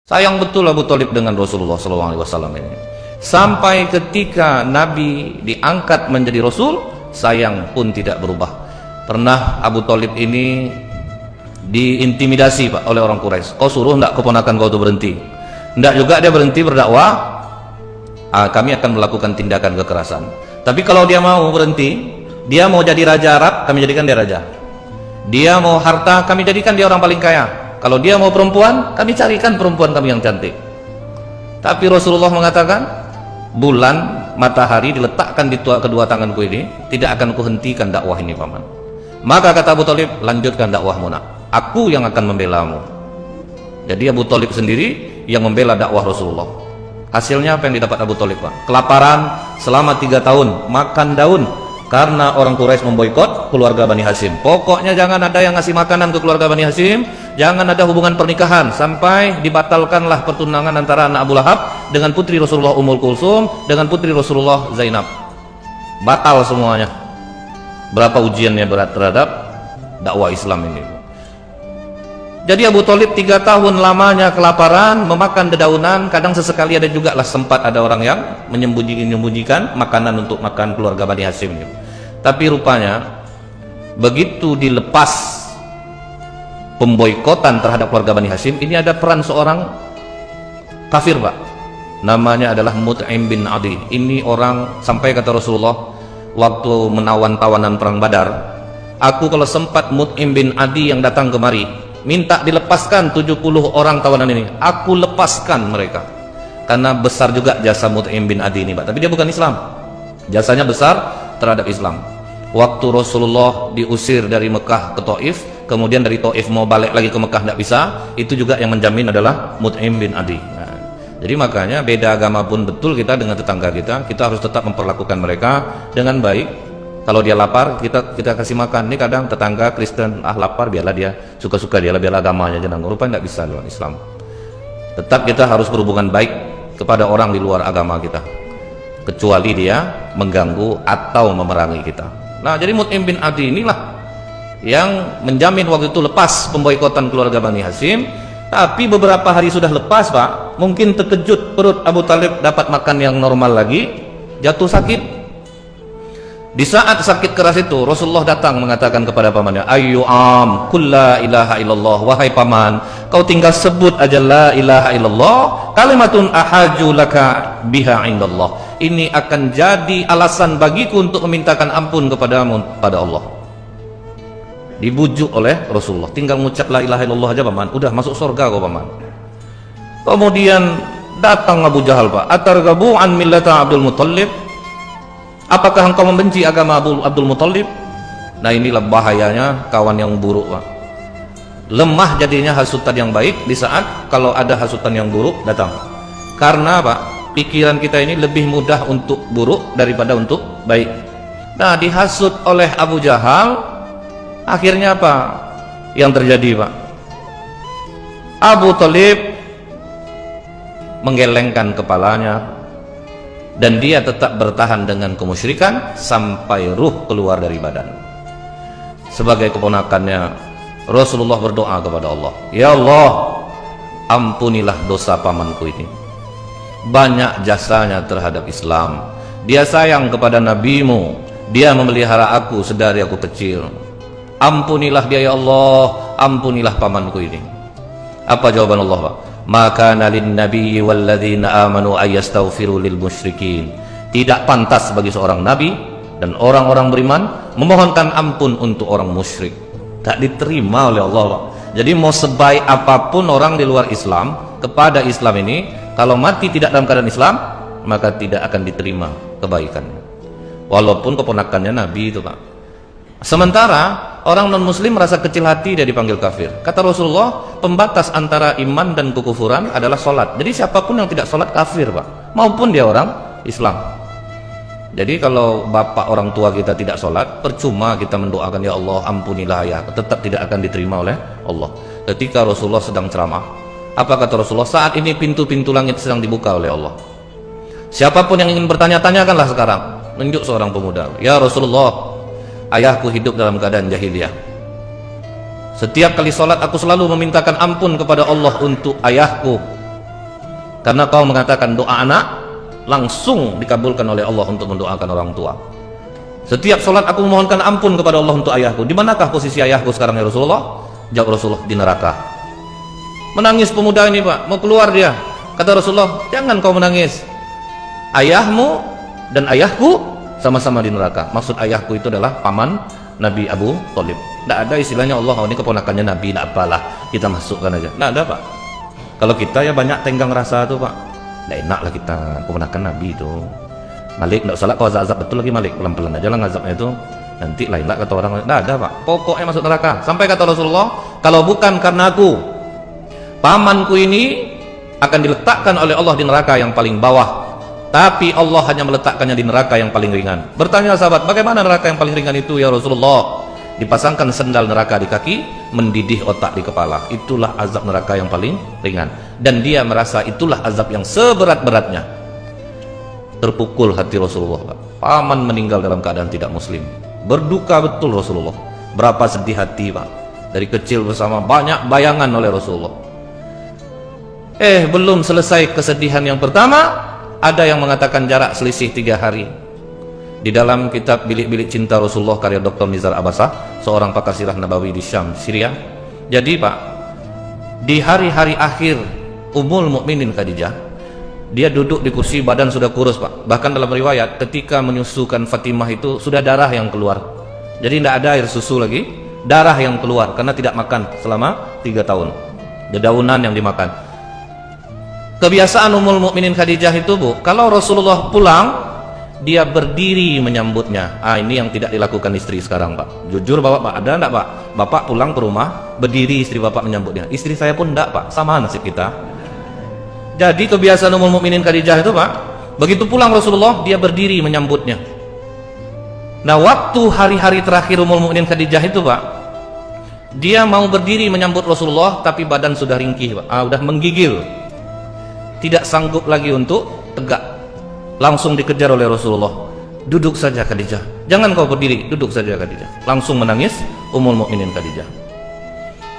Sayang betul Abu Thalib dengan Rasulullah SAW ini. Sampai ketika Nabi diangkat menjadi Rasul, sayang pun tidak berubah. Pernah Abu Thalib ini diintimidasi Pak oleh orang Quraisy. Kau suruh enggak keponakan kau itu berhenti? Enggak juga dia berhenti berdakwah. Kami akan melakukan tindakan kekerasan. Tapi kalau dia mau berhenti, dia mau jadi raja Arab, kami jadikan dia raja. Dia mau harta, kami jadikan dia orang paling kaya. Kalau dia mau perempuan, kami carikan perempuan kami yang cantik. Tapi Rasulullah mengatakan, bulan, matahari diletakkan di kedua tanganku ini, tidak akan kuhentikan dakwah ini paman. Maka kata Abu Thalib, lanjutkan dakwahmu nak, aku yang akan membelamu. Jadi Abu Thalib sendiri yang membela dakwah Rasulullah. Hasilnya apa yang didapat Abu Thalib Pak? Kelaparan selama 3 tahun, makan daun, karena orang Quraisy memboikot keluarga Bani Hashim. Pokoknya jangan ada yang ngasih makanan ke keluarga Bani Hashim, jangan ada hubungan pernikahan, sampai dibatalkanlah pertunangan antara anak Abu Lahab dengan putri Rasulullah Ummul Kulsum dengan putri Rasulullah Zainab. Batal semuanya. Berapa ujiannya berat terhadap dakwah Islam ini. Jadi Abu Thalib 3 tahun lamanya kelaparan, memakan dedaunan, kadang sesekali ada juga lah sempat ada orang yang menyembunyikan makanan untuk makan keluarga Bani Hashim. Tapi rupanya begitu dilepas pemboikotan terhadap keluarga Bani Hashim, ini ada peran seorang kafir Pak. Namanya adalah Mut'im bin Adi. Ini orang, sampai kata Rasulullah waktu menawan tawanan perang Badar, aku kalau sempat Mut'im bin Adi yang datang kemari minta dilepaskan 70 orang tawanan ini, aku lepaskan mereka. Karena besar juga jasa Mut'im bin Adi ini Pak. Tapi dia bukan Islam, jasanya besar terhadap Islam. Waktu Rasulullah diusir dari Mekah ke Taif, kemudian dari Taif mau balik lagi ke Mekah tidak bisa, itu juga yang menjamin adalah Mut'im bin Adi. Nah, jadi makanya beda agama pun betul kita dengan tetangga kita harus tetap memperlakukan mereka dengan baik. Kalau dia lapar, kita kasih makan. Ini kadang tetangga Kristen, lapar, biarlah dia suka-suka, dia biarlah agamanya jangan. Rupanya tidak bisa dalam Islam. Tetap kita harus berhubungan baik kepada orang di luar agama kita, kecuali dia mengganggu atau memerangi kita. Nah, jadi Mut'im bin Adi inilah yang menjamin waktu itu lepas pemboikotan keluarga Bani Hashim. Tapi beberapa hari sudah lepas Pak, mungkin terkejut perut Abu Thalib dapat makan yang normal lagi, jatuh sakit. Di saat sakit keras itu Rasulullah datang mengatakan kepada pamannya, Ayyu am kul la ilaha illallah, wahai paman, kau tinggal sebut aja la ilaha illallah, kalimatun ahaju laka biha indallah. Ini akan jadi alasan bagiku untuk memintakan ampun kepadamu pada Allah. Dibujuk oleh Rasulullah, tinggal mengucap la ilaha illallah aja paman, udah masuk surga kau paman. Kemudian datang Abu Jahal Pak, atargabu an millata Abdul Muthalib, apakah engkau membenci agama Abdul Muthalib? Nah, inilah bahayanya kawan yang buruk Pak. Lemah jadinya hasutan yang baik di saat kalau ada hasutan yang buruk datang. Karena Pak, pikiran kita ini lebih mudah untuk buruk daripada untuk baik. Nah, dihasut oleh Abu Jahal, akhirnya apa yang terjadi Pak? Abu Thalib menggelengkan kepalanya dan dia tetap bertahan dengan kemusyrikan sampai ruh keluar dari badan. Sebagai keponakannya, Rasulullah berdoa kepada Allah, Ya Allah, ampunilah dosa pamanku ini. Banyak jasanya terhadap Islam, dia sayang kepada nabimu, dia memelihara aku sedari aku kecil. Ampunilah dia ya Allah, ampunilah pamanku ini. Apa jawaban Allah Pak? Maka nalin nabi walladzina amanu ayastaghfiru lil musyrikin. Tidak pantas bagi seorang nabi dan orang-orang beriman memohonkan ampun untuk orang musyrik. Tak diterima oleh Allah Pak. Jadi mau sebaik apapun orang di luar Islam kepada Islam ini, kalau mati tidak dalam keadaan Islam, maka tidak akan diterima kebaikannya, walaupun keponakannya nabi itu Pak. Sementara orang non-muslim merasa kecil hati dia dipanggil kafir. Kata Rasulullah, pembatas antara iman dan kekufuran adalah sholat. Jadi siapapun yang tidak sholat kafir Pak, maupun dia orang Islam. Jadi kalau bapak orang tua kita tidak sholat, percuma kita mendoakan ya Allah ampunilah ya, tetap tidak akan diterima oleh Allah. Ketika Rasulullah sedang ceramah, apa kata Rasulullah? Saat ini pintu-pintu langit sedang dibuka oleh Allah. Siapapun yang ingin bertanya, tanyakanlah sekarang. Menunjuk seorang pemuda, ya Rasulullah, ayahku hidup dalam keadaan jahiliyah. Setiap kali sholat aku selalu memintakan ampun kepada Allah untuk ayahku Karena kau mengatakan doa anak langsung dikabulkan oleh Allah untuk mendoakan orang tua. Setiap sholat aku memohonkan ampun kepada Allah untuk ayahku. Di manakah posisi ayahku sekarang ya Rasulullah? Jawab Rasulullah, di neraka. Menangis pemuda ini Pak, mau keluar dia. Kata Rasulullah, jangan kau menangis. Ayahmu dan ayahku sama-sama di neraka. Maksud ayahku itu adalah paman Nabi Abu Thalib. Tidak ada istilahnya Allah, oh ini keponakannya Nabi, tidak apalah, kita masukkan aja. Tidak ada Pak. Kalau kita ya banyak tenggang rasa tuh Pak. Tidak enak lah kita, keponakan Nabi itu. Malik, tidak salah kau azab betul lagi Malik. Pelan-pelan aja lah ngazabnya itu. Nanti lain lah kata orang. Tidak ada Pak. Pokoknya masuk neraka. Sampai kata Rasulullah, kalau bukan karena aku, pamanku ini akan diletakkan oleh Allah di neraka yang paling bawah. Tapi Allah hanya meletakkannya di neraka yang paling ringan. Bertanya sahabat, bagaimana neraka yang paling ringan itu ya Rasulullah? Dipasangkan sendal neraka di kaki, mendidih otak di kepala. Itulah azab neraka yang paling ringan. Dan dia merasa itulah azab yang seberat-beratnya. Terpukul hati Rasulullah Pak. Paman meninggal dalam keadaan tidak muslim. Berduka betul Rasulullah. Berapa sedih hati Pak. Dari kecil bersama banyak bayangan oleh Rasulullah. Belum selesai kesedihan yang pertama, ada yang mengatakan jarak selisih 3 hari. Di dalam kitab Bilik-bilik Cinta Rasulullah karya Dr. Nizar Abbasah, seorang pakar sirah Nabawi di Syam, Syria. Jadi Pak, di hari-hari akhir Ummul Mukminin Khadijah, dia duduk di kursi, badan sudah kurus Pak. Bahkan dalam riwayat ketika menyusukan Fatimah itu sudah darah yang keluar. Jadi tidak ada air susu lagi, darah yang keluar karena tidak makan selama 3 tahun. Dedaunan yang dimakan. Kebiasaan Ummul Mukminin Khadijah itu Bu, kalau Rasulullah pulang, dia berdiri menyambutnya. Ini yang tidak dilakukan istri sekarang Pak. Jujur Bapak, ada enggak Pak? Bapak pulang ke rumah, berdiri istri Bapak menyambutnya. Istri saya pun enggak Pak, sama nasib kita. Jadi kebiasaan Ummul Mukminin Khadijah itu Pak, begitu pulang Rasulullah, dia berdiri menyambutnya. Nah waktu hari-hari terakhir Ummul Mukminin Khadijah itu Pak, dia mau berdiri menyambut Rasulullah, tapi badan sudah ringkih Pak, sudah menggigil, tidak sanggup lagi untuk tegak. Langsung dikejar oleh Rasulullah. Duduk saja Khadijah, jangan kau berdiri, duduk saja Khadijah. Langsung menangis Ummul Mukminin Khadijah.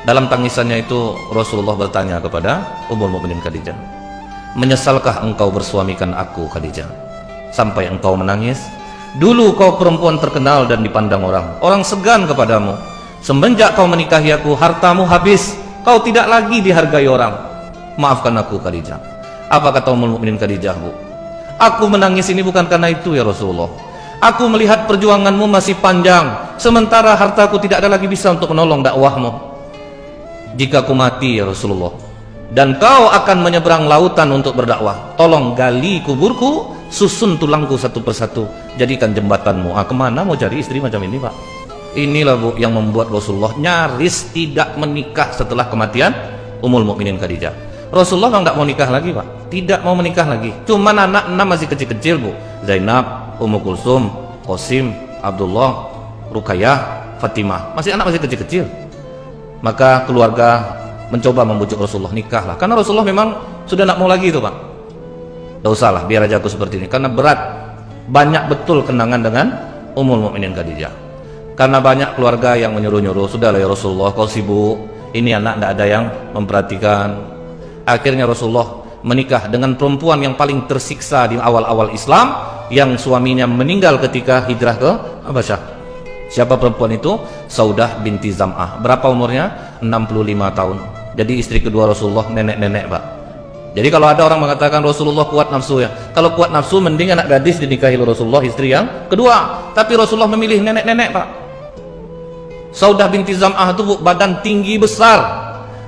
Dalam tangisannya itu Rasulullah bertanya kepada Ummul Mukminin Khadijah, menyesalkah engkau bersuamikan aku Khadijah sampai engkau menangis? Dulu kau perempuan terkenal dan dipandang orang segan kepadamu. Semenjak kau menikahi aku, hartamu habis, kau tidak lagi dihargai orang. Maafkan aku Khadijah. Apa kata Ummul Mukminin Khadijah Bu? Aku menangis ini bukan karena itu ya Rasulullah. Aku melihat perjuanganmu masih panjang, sementara hartaku tidak ada lagi bisa untuk menolong dakwahmu. Jika aku mati ya Rasulullah, dan kau akan menyeberang lautan untuk berdakwah, tolong gali kuburku, susun tulangku satu persatu, jadikan jembatanmu. Kemana mau cari istri macam ini Pak? Inilah Bu yang membuat Rasulullah nyaris tidak menikah setelah kematian Ummul Mukminin Khadijah. Rasulullah memang tidak mau nikah lagi Pak, tidak mau menikah lagi. Cuman anak 6 masih kecil-kecil Bu, Zainab, Ummu Kulsum, Qasim, Abdullah, Ruqayyah, Fatimah, masih kecil-kecil. Maka keluarga mencoba membujuk Rasulullah, nikahlah, karena Rasulullah memang sudah tidak mau lagi itu Pak. Tidak usahlah, biar aja aku seperti ini, karena berat. Banyak betul kenangan dengan Ummul Mukminin Khadijah, karena banyak keluarga yang menyuruh-nyuruh, sudahlah ya Rasulullah, kau sibuk, ini anak tidak ada yang memperhatikan. Akhirnya Rasulullah menikah dengan perempuan yang paling tersiksa di awal-awal Islam, yang suaminya meninggal ketika hijrah ke Habasyah. Siapa perempuan itu? Saudah binti Zam'ah. Berapa umurnya? 65 tahun. Jadi istri kedua Rasulullah, nenek-nenek Pak. Jadi kalau ada orang mengatakan Rasulullah kuat nafsu ya, kalau kuat nafsu mending anak gadis dinikahi Rasulullah, istri yang kedua. Tapi Rasulullah memilih nenek-nenek Pak. Saudah binti Zam'ah itu badan tinggi besar.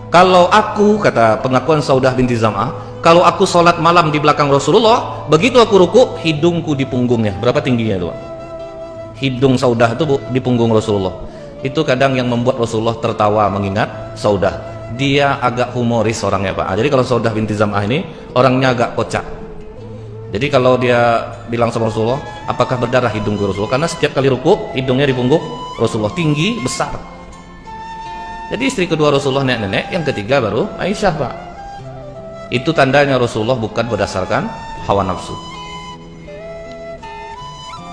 Kalau aku, kata pengakuan Saudah binti Zam'ah, kalau aku sholat malam di belakang Rasulullah, begitu aku ruku, hidungku di punggungnya. Berapa tingginya itu? Hidung Saudah itu di punggung Rasulullah. Itu kadang yang membuat Rasulullah tertawa mengingat Saudah. Dia agak humoris orangnya Pak. Jadi kalau Saudah binti Zam'ah ini orangnya agak kocak. Jadi kalau dia bilang sama Rasulullah, apakah berdarah hidungku Rasulullah? Karena setiap kali ruku, hidungnya di punggung Rasulullah, tinggi, besar. Jadi istri kedua Rasulullah nenek-nenek, yang ketiga baru Aisyah Pak. Itu tandanya Rasulullah bukan berdasarkan hawa nafsu.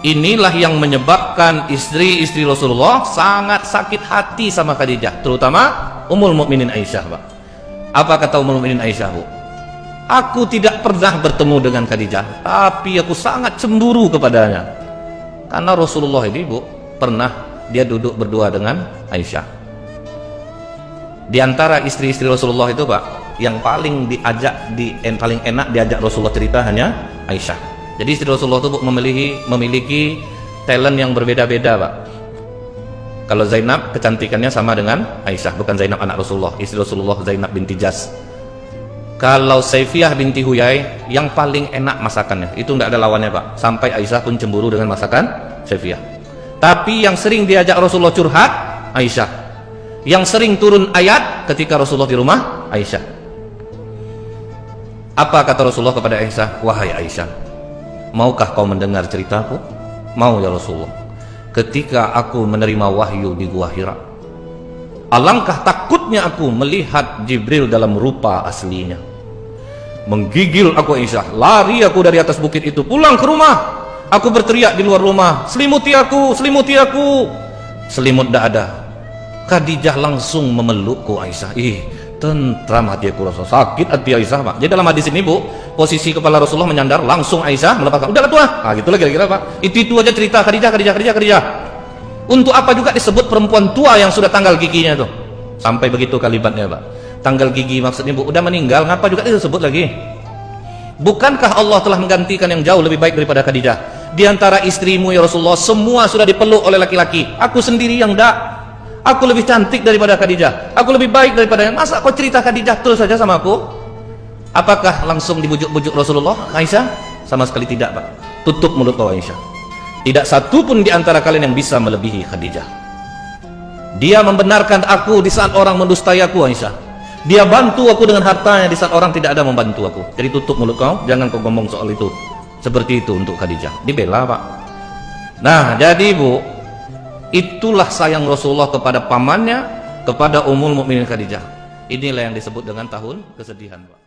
Inilah yang menyebabkan istri-istri Rasulullah sangat sakit hati sama Khadijah, terutama Ummul Mukminin Aisyah Pak. Apa kata Ummul Mukminin Aisyah Bu? Aku tidak pernah bertemu dengan Khadijah, tapi aku sangat cemburu kepadanya. Karena Rasulullah ini, Bu, pernah dia duduk berdua dengan Aisyah. Di antara istri-istri Rasulullah itu, Pak, yang paling paling enak diajak Rasulullah cerita hanya Aisyah. Jadi istri Rasulullah itu, Bu, memiliki talent yang berbeda-beda, Pak. Kalau Zainab kecantikannya sama dengan Aisyah, bukan Zainab anak Rasulullah, istri Rasulullah Zainab binti Jas. Kalau Saifiyah binti Huyai yang paling enak masakannya, itu tidak ada lawannya, Pak. Sampai Aisyah pun cemburu dengan masakan Saifiyah. Tapi yang sering diajak Rasulullah curhat Aisyah, yang sering turun ayat ketika Rasulullah di rumah Aisyah. Apa kata Rasulullah kepada Aisyah? Wahai Aisyah, maukah kau mendengar ceritaku? Mau ya Rasulullah. Ketika aku menerima wahyu di Gua Hira, alangkah takutnya aku melihat Jibril dalam rupa aslinya. Menggigil aku Aisyah, lari aku dari atas bukit itu, pulang ke rumah. Aku berteriak di luar rumah, selimuti aku, selimuti aku. Selimut tidak ada. Khadijah langsung memelukku Aisyah. Tentram hati aku, rasa sakit hati Aisyah, Pak. Jadi dalam hadis ini, Bu, posisi kepala Rasulullah menyandar, langsung Aisyah melepaskan. Udahlah tua. Nah, gitulah kira-kira, Pak. Itu aja cerita Khadijah. Untuk apa juga disebut perempuan tua yang sudah tanggal giginya tuh? Sampai begitu kalimatnya, Pak. Tanggal gigi maksudnya, Bu, udah meninggal, ngapa juga disebut lagi? Bukankah Allah telah menggantikan yang jauh lebih baik daripada Khadijah? Di antara istrimu ya Rasulullah, semua sudah dipeluk oleh laki-laki. Aku sendiri yang enggak. Aku lebih cantik daripada Khadijah. Aku lebih baik daripada yang. Masa kau cerita Khadijah terus saja sama aku? Apakah langsung dibujuk-bujuk Rasulullah, Aisyah? Sama sekali tidak, Pak. Tutup mulut kau Aisyah. Tidak satu pun di antara kalian yang bisa melebihi Khadijah. Dia membenarkan aku di saat orang mendustai aku, Aisyah. Dia bantu aku dengan hartanya di saat orang tidak ada membantu aku. Jadi tutup mulut kau, jangan kau ngomong soal itu. Seperti itu untuk Khadijah. Dibela, Pak. Nah, jadi Bu, itulah sayang Rasulullah kepada pamannya, kepada Ummul Mukminin Khadijah. Inilah yang disebut dengan tahun kesedihan, Pak.